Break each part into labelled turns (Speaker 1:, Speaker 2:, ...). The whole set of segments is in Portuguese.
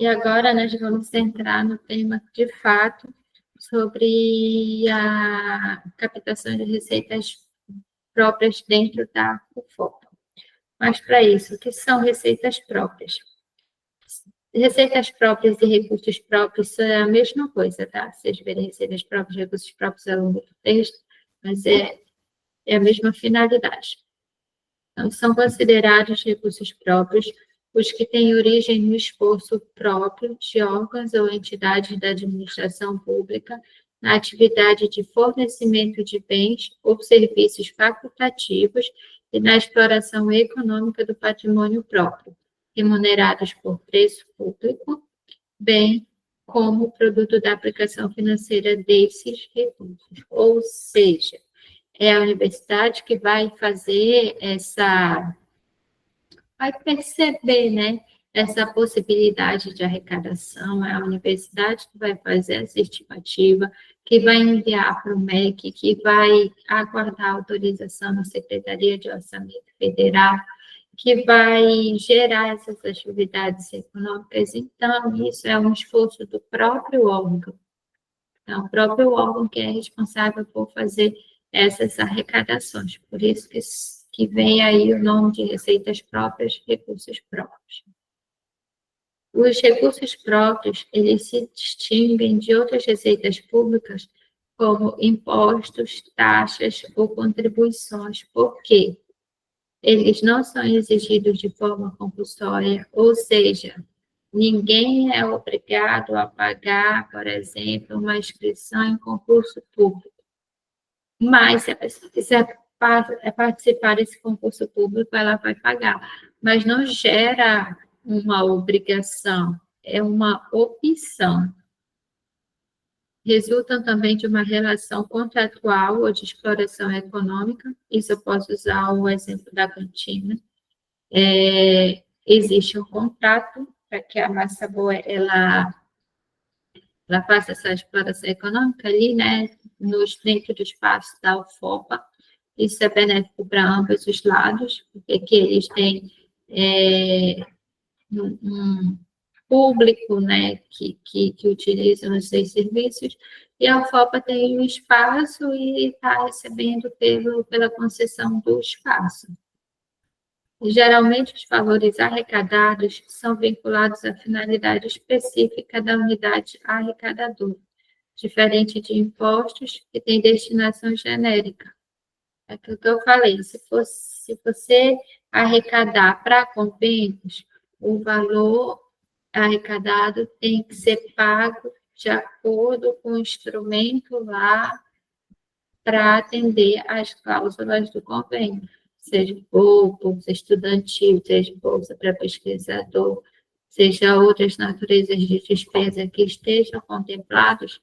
Speaker 1: E agora nós vamos entrar no tema, de fato, sobre a captação de receitas próprias dentro da UFOPA. Mas, para isso, o que são receitas próprias? Receitas próprias e recursos próprios são a mesma coisa, tá? Vocês verem receitas próprias e recursos próprios ao longo do texto, mas é a mesma finalidade. Então, são considerados recursos próprios os que têm origem no esforço próprio de órgãos ou entidades da administração pública na atividade de fornecimento de bens ou serviços facultativos e na exploração econômica do patrimônio próprio, remunerados por preço público, bem como produto da aplicação financeira desses recursos. Ou seja, é a universidade que vai fazer vai perceber, né, essa possibilidade de arrecadação, é a universidade que vai fazer essa estimativa, que vai enviar para o MEC, que vai aguardar autorização na Secretaria de Orçamento Federal, que vai gerar essas atividades econômicas. Então, isso é um esforço do próprio órgão. Então, o próprio órgão que é responsável por fazer essas arrecadações. Por isso que vem aí o nome de receitas próprias, recursos próprios. Os recursos próprios, eles se distinguem de outras receitas públicas, como impostos, taxas ou contribuições. Por quê? Eles não são exigidos de forma compulsória, ou seja, ninguém é obrigado a pagar, por exemplo, uma inscrição em concurso público. Mas, se a pessoa quiser participar desse concurso público, ela vai pagar. Mas não gera uma obrigação, é uma opção. Resultam também de uma relação contratual ou de exploração econômica. Isso eu posso usar o exemplo da cantina. Existe um contrato para que a massa boa ela faça essa exploração econômica ali, né, dentro do espaço da UFOPA. Isso é benéfico para ambos os lados, porque aqui eles têm um público, né, que utilizam os seus serviços, e a UFOPA tem um espaço e está recebendo pela concessão do espaço. Geralmente, os valores arrecadados são vinculados à finalidade específica da unidade arrecadadora, diferente de impostos que têm destinação genérica. É aquilo que eu falei, se você arrecadar para convênios, o valor arrecadado tem que ser pago de acordo com o instrumento lá para atender às cláusulas do convênio, seja bolsa estudantil, seja bolsa para pesquisador, seja outras naturezas de despesa que estejam contemplados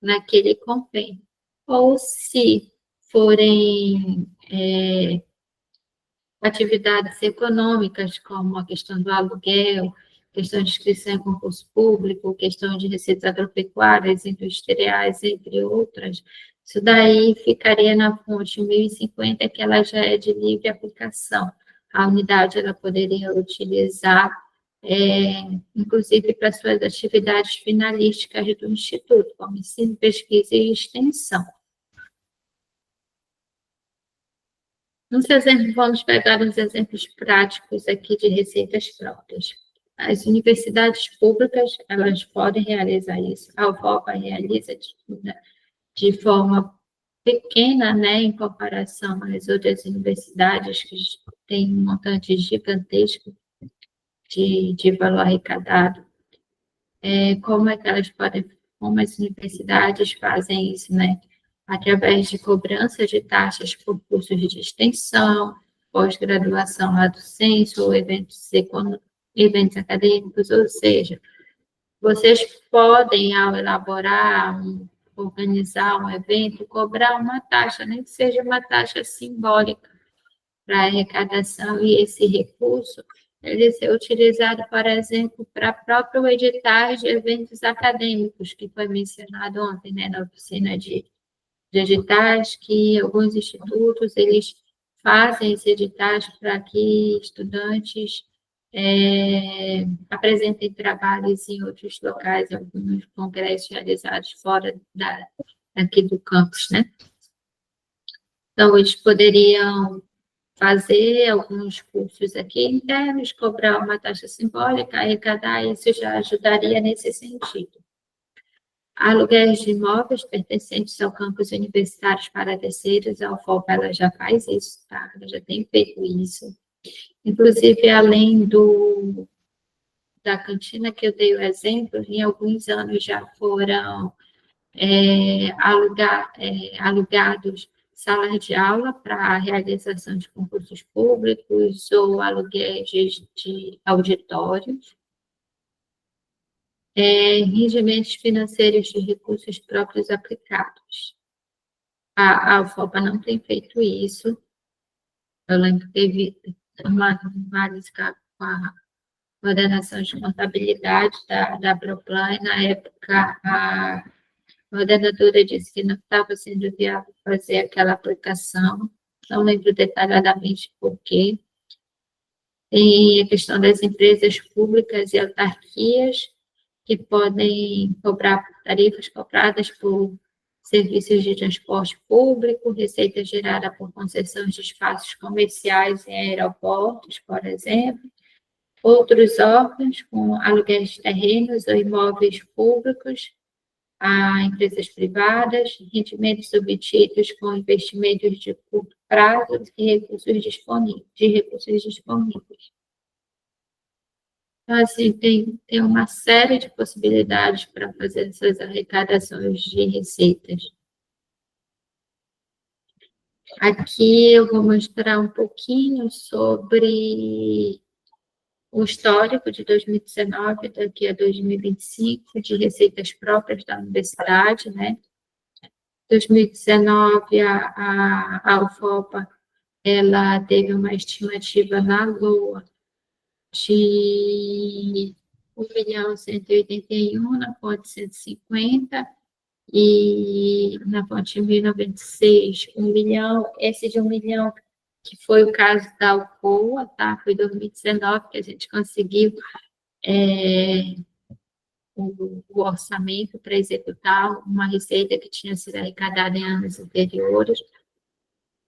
Speaker 1: naquele convênio. Ou se forem atividades econômicas, como a questão do aluguel, questão de inscrição em concurso público, questão de receitas agropecuárias, industriais, entre outras, isso daí ficaria na fonte 1050, que ela já é de livre aplicação. A unidade ela poderia utilizar, inclusive, para suas atividades finalísticas do Instituto, como ensino, pesquisa e extensão. Vamos pegar uns exemplos práticos aqui de receitas próprias. As universidades públicas, elas podem realizar isso. A UFOPA realiza de forma pequena, né, em comparação às outras universidades que têm um montante gigantesco de valor arrecadado. Como as universidades fazem isso, né? Através de cobrança de taxas por cursos de extensão, pós-graduação lá do censo, ou eventos acadêmicos, ou seja, vocês podem, ao organizar um evento, cobrar uma taxa, nem que seja uma taxa simbólica para arrecadação, e esse recurso ele ser utilizado, por exemplo, para próprio editais de eventos acadêmicos, que foi mencionado ontem, né, na oficina de editais, que alguns institutos, eles fazem esses editais para que estudantes apresentem trabalhos em outros locais, alguns congressos realizados fora daqui do campus, né? Então, eles poderiam fazer alguns cursos aqui internos, cobrar uma taxa simbólica, arrecadar, isso já ajudaria nesse sentido. Aluguéis de imóveis pertencentes ao campus universitários para terceiros, a UFOP ela já faz isso, tá? Ela já tem feito isso. Inclusive, além da cantina que eu dei o exemplo, em alguns anos já foram alugados salas de aula para a realização de concursos públicos ou aluguéis de auditórios, rendimentos financeiros de recursos próprios aplicados. A UFOPA não tem feito isso. Eu lembro que teve uma análise com a coordenação de contabilidade da Proplan, e na época a coordenadora disse que não estava sendo viável fazer aquela aplicação, não lembro detalhadamente por quê. Tem a questão das empresas públicas e autarquias, que podem cobrar tarifas cobradas por serviços de transporte público, receita gerada por concessão de espaços comerciais em aeroportos, por exemplo. Outros órgãos, com aluguéis de terrenos ou imóveis públicos, a empresas privadas, rendimentos obtidos com investimentos de curto prazo e recursos disponíveis. Então, assim, tem uma série de possibilidades para fazer essas arrecadações de receitas. Aqui eu vou mostrar um pouquinho sobre o histórico de 2019 daqui a 2025, de receitas próprias da universidade, né? 2019, a UFOPA, ela teve uma estimativa na LOA de 1.181.000 na fonte 150 e na fonte 1096, 1 milhão. Esse de 1 milhão, que foi o caso da Alcoa, tá? Foi 2019 que a gente conseguiu o orçamento para executar uma receita que tinha sido arrecadada em anos anteriores.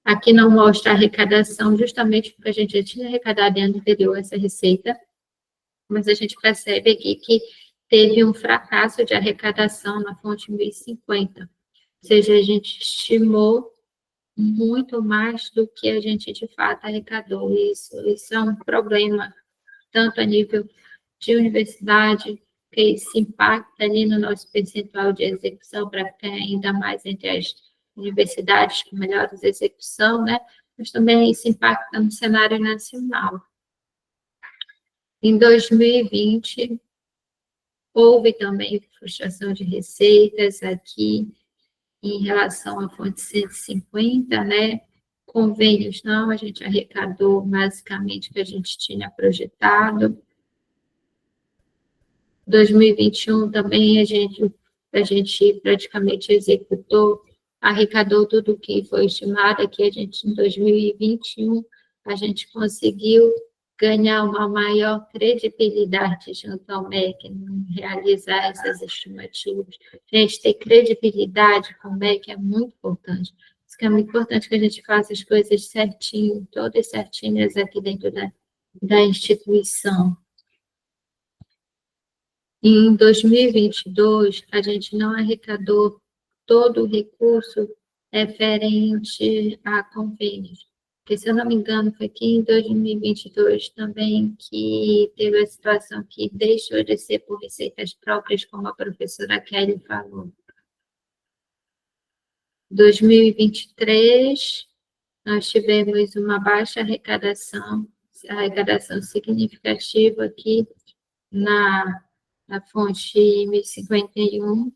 Speaker 1: Aqui não mostra a arrecadação, justamente porque a gente já tinha arrecadado em ano anterior essa receita, mas a gente percebe aqui que teve um fracasso de arrecadação na fonte 1050, ou seja, a gente estimou muito mais do que a gente de fato arrecadou. Isso é um problema, tanto a nível de universidade, que isso impacta ali no nosso percentual de execução, para ficar ainda mais entre as universidades com melhores execução, né? Mas também isso impacta no cenário nacional. Em 2020, houve também frustração de receitas aqui em relação à fonte 150, né? Convênios não, a gente arrecadou basicamente o que a gente tinha projetado. 2021 também a gente praticamente executou, arrecadou tudo o que foi estimado. Aqui a gente, em 2021, a gente conseguiu ganhar uma maior credibilidade junto ao MEC, em realizar essas estimativas. Gente, ter credibilidade com o MEC é muito importante. Isso que é muito importante, que a gente faça as coisas certinho, todas certinhas aqui dentro da instituição. Em 2022, a gente não arrecadou todo o recurso referente a convênios, porque, se eu não me engano, foi aqui em 2022 também que teve a situação que deixou de ser por receitas próprias, como a professora Kelly falou. 2023, nós tivemos uma baixa arrecadação significativa aqui na fonte 1051,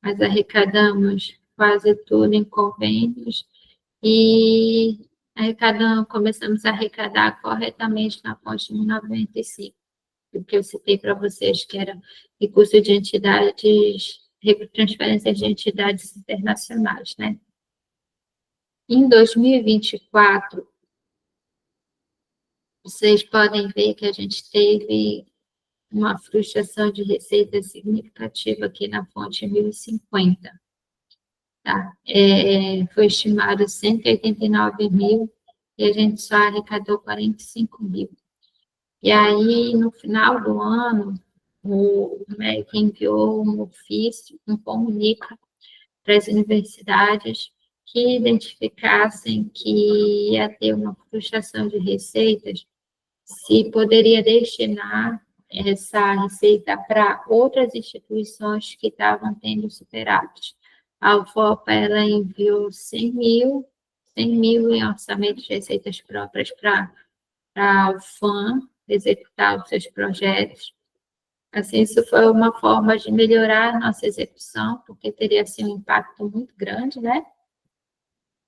Speaker 1: mas arrecadamos quase tudo em convênios e começamos a arrecadar corretamente na fonte 1095, o que eu citei para vocês, que era recurso de entidades, transferências de entidades internacionais, né? Em 2024, vocês podem ver que a gente teve uma frustração de receita significativa aqui na fonte 1050. Tá? Foi estimado 189 mil e a gente só arrecadou 45 mil. E aí, no final do ano, o MEC enviou um ofício, um comunicado para as universidades que identificassem que ia ter uma frustração de receitas, se poderia destinar essa receita para outras instituições que estavam tendo superávit. A UFOPA, ela enviou 100 mil em orçamento de receitas próprias para a UFAM executar os seus projetos. Assim, isso foi uma forma de melhorar a nossa execução, porque teria assim, um impacto muito grande, né?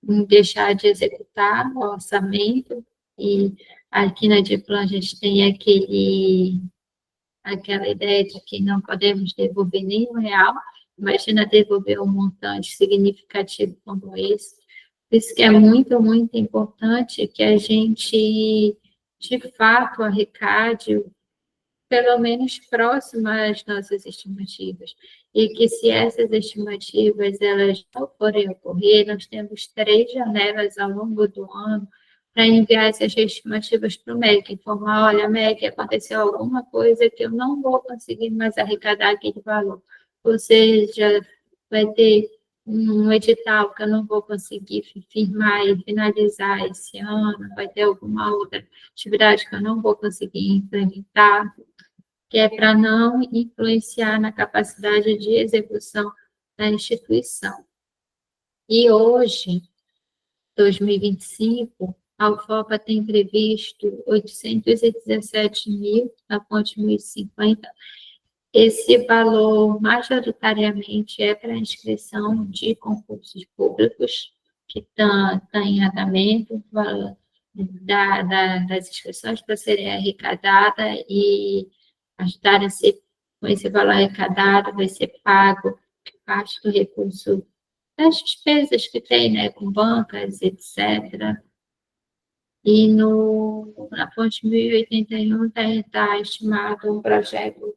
Speaker 1: Em deixar de executar o orçamento. E aqui na Diplan a gente tem aquela ideia de que não podemos devolver nenhum real. Imagina devolver um montante significativo como esse. Por isso que é muito, muito importante que a gente, de fato, arrecade pelo menos próxima às nossas estimativas. E que se essas estimativas elas não forem ocorrer, nós temos 3 janelas ao longo do ano para enviar essas estimativas para o MEC, informar, olha, MEC, aconteceu alguma coisa que eu não vou conseguir mais arrecadar aquele valor. Ou seja, vai ter um edital que eu não vou conseguir firmar e finalizar esse ano, vai ter alguma outra atividade que eu não vou conseguir implementar, que é para não influenciar na capacidade de execução da instituição. E hoje, 2025, a UFOPA tem previsto 817 mil na fonte 1050. Esse valor, majoritariamente, é para inscrição de concursos públicos, que está em andamento, das inscrições para serem arrecadadas e ajudarem a ser, com esse valor arrecadado, vai ser pago parte do recurso das despesas que tem, né, com bancas, etc. E na fonte 1081 está estimado um projeto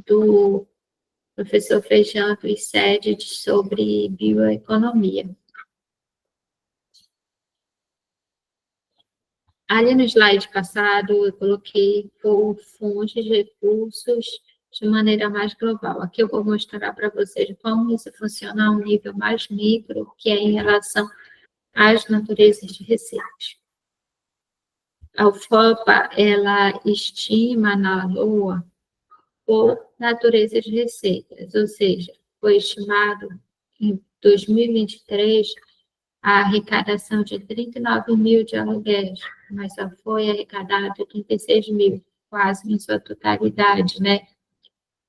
Speaker 1: do professor Feijão do ICED sobre bioeconomia. Ali no slide passado, eu coloquei por fontes de recursos de maneira mais global. Aqui eu vou mostrar para vocês como isso funciona a um nível mais micro, que é em relação às naturezas de receitas. A UFOPA, ela estima na LOA por natureza de receitas, ou seja, foi estimado em 2023 a arrecadação de 39 mil de aluguéis, mas só foi arrecadado 36 mil, quase em sua totalidade, né?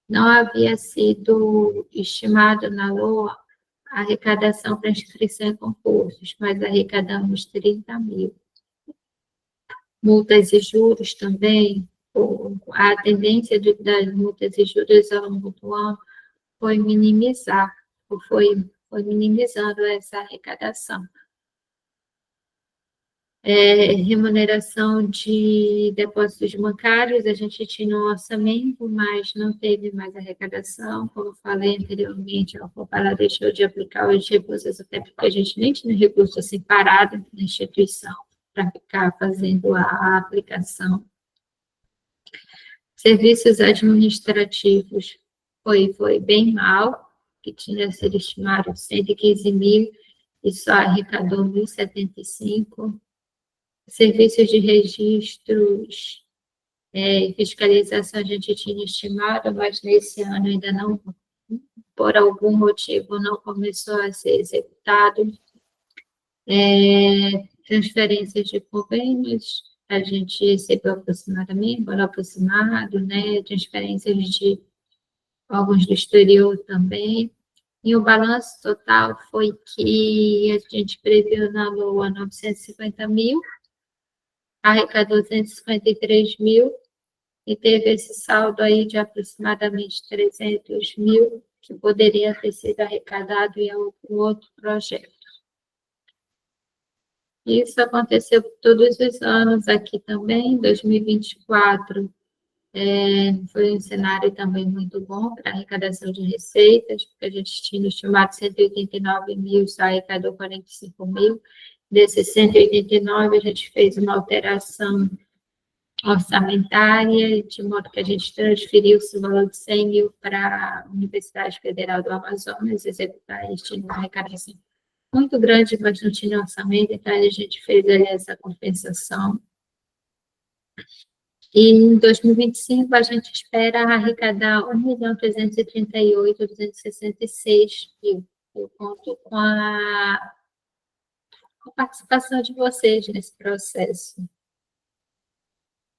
Speaker 1: Não havia sido estimado na LOA a arrecadação para inscrição em concursos, mas arrecadamos 30 mil. Multas e juros também, a tendência das multas e juros ao longo do ano foi minimizar, foi minimizando essa arrecadação. Remuneração de depósitos bancários, a gente tinha um orçamento, mas não teve mais arrecadação, como falei anteriormente, a UFOPA deixou de aplicar os recursos, até porque a gente nem tinha recurso separado na instituição para ficar fazendo a aplicação. Serviços administrativos foi bem mal, que tinha sido estimado 115 mil e só arrecadou 1.075. Serviços de registros e fiscalização a gente tinha estimado, mas nesse ano ainda não, por algum motivo, não começou a ser executado. Transferências de convênios, a gente recebeu aproximadamente, valor aproximado, né? Transferências de órgãos do exterior também. E o balanço total foi que a gente previu na LOA 950 mil, arrecadou 253 mil e teve esse saldo aí de aproximadamente 300 mil que poderia ter sido arrecadado em algum outro projeto. Isso aconteceu todos os anos aqui também, 2024. Foi um cenário também muito bom para arrecadação de receitas, porque a gente tinha estimado 189 mil, só arrecadou 45 mil. Desses 189, a gente fez uma alteração orçamentária, de modo que a gente transferiu esse valor de 100 mil para a Universidade Federal do Amazonas, executar este uma arrecadação muito grande, mas não tinha orçamento, então a gente fez ali essa compensação. E em 2025, a gente espera arrecadar 1.338.266 mil. Eu conto com a participação de vocês nesse processo,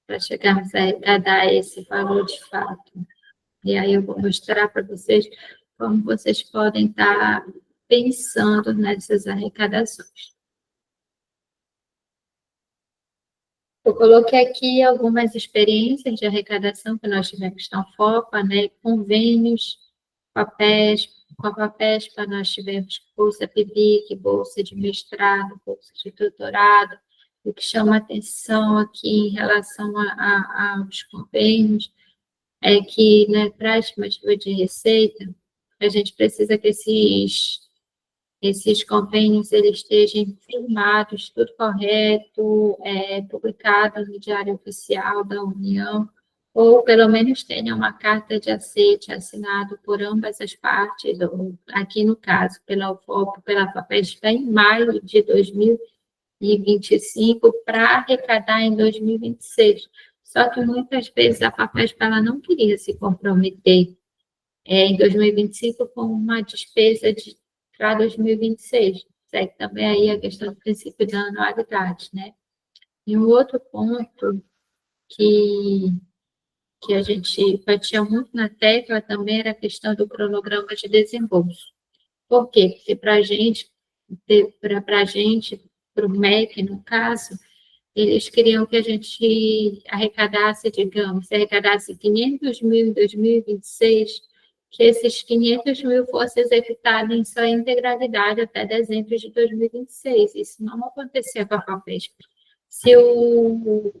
Speaker 1: para chegarmos a arrecadar esse valor de fato. E aí eu vou mostrar para vocês como vocês podem estar pensando nessas arrecadações. Eu coloquei aqui algumas experiências de arrecadação que nós tivemos na FOPA, né, convênios, papéis, com a FAPESP, nós tivemos bolsa PIBIC, bolsa de mestrado, bolsa de doutorado. O que chama atenção aqui em relação aos convênios é que, né, para a estimativa de receita, a gente precisa que esses convênios eles estejam firmados, tudo correto, publicado no Diário Oficial da União, ou pelo menos tenha uma carta de aceite assinado por ambas as partes, aqui no caso, pela UFOP, pela FAPESP, em maio de 2025, para arrecadar em 2026. Só que muitas vezes a FAPESP ela não queria se comprometer em 2025 com uma despesa para 2026. Segue também aí a questão do princípio da anualidade, né? E um outro ponto que a gente batia muito na tecla também era a questão do cronograma de desembolso. Por quê? Porque para a gente, para o MEC, no caso, eles queriam que a gente arrecadasse, digamos, se arrecadasse 500 mil em 2026, que esses 500 mil fossem executados em sua integralidade até dezembro de 2026. Isso não acontecia com a FAPESP. Se o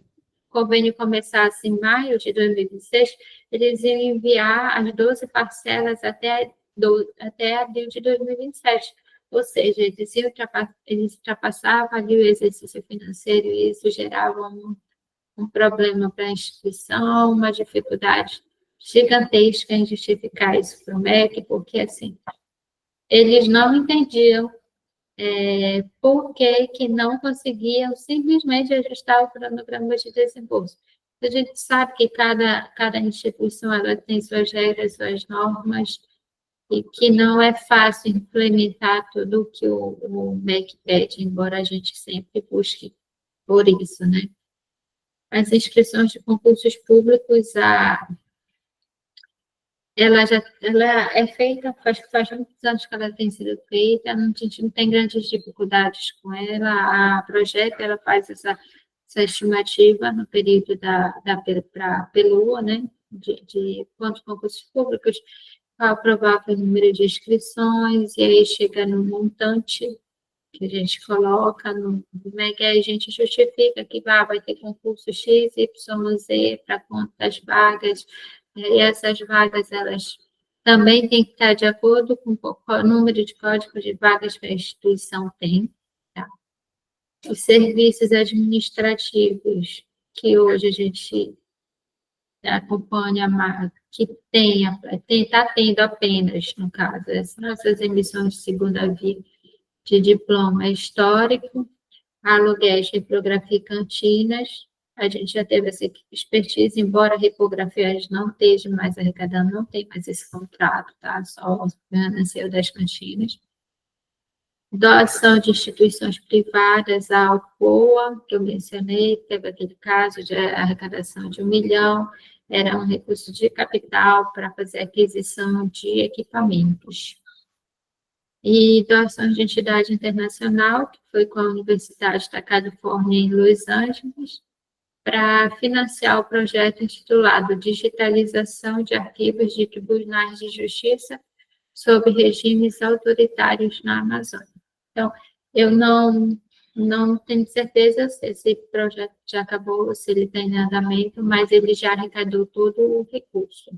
Speaker 1: convênio começasse em maio de 2026, eles iam enviar as 12 parcelas até abril de 2027. Ou seja, eles ultrapassavam ali o exercício financeiro e isso gerava um problema para a instituição, uma dificuldade gigantesca em justificar isso para o MEC, porque, assim, eles não entendiam por que não conseguiam simplesmente ajustar o cronograma de desembolso. A gente sabe que cada instituição ela tem suas regras, suas normas, e que não é fácil implementar tudo o que o MEC pede, embora a gente sempre busque por isso, né? As inscrições de concursos públicos, ela é feita, faz muitos anos que ela tem sido feita, a gente não tem grandes dificuldades com ela, a Projeto, ela faz essa estimativa no período para PELUA, né, de quantos concursos públicos, qual o provável número de inscrições, e aí chega no montante que a gente coloca no MEC, aí a gente justifica que vai ter concurso X, Y, Z, para quantas vagas, e essas vagas, elas também têm que estar de acordo com o número de códigos de vagas que a instituição tem. Tá? Os serviços administrativos, que hoje a gente acompanha, que está tendo apenas, no caso, essas emissões de segunda via de diploma histórico, aluguéis, reprografia e cantinas. A gente já teve essa expertise, embora a repografia não esteja mais arrecadando, não tem mais esse contrato, tá? Só o financiamento das cantinas. Doação de instituições privadas à Alcoa, que eu mencionei, teve aquele caso de arrecadação de 1 milhão, era um recurso de capital para fazer aquisição de equipamentos. E doações de entidade internacional, que foi com a Universidade da Califórnia em Los Angeles, para financiar o projeto intitulado Digitalização de Arquivos de Tribunais de Justiça sob regimes autoritários na Amazônia. Então, eu não Não tenho certeza se esse projeto já acabou, se ele está em andamento, mas ele já arrecadou todo o recurso.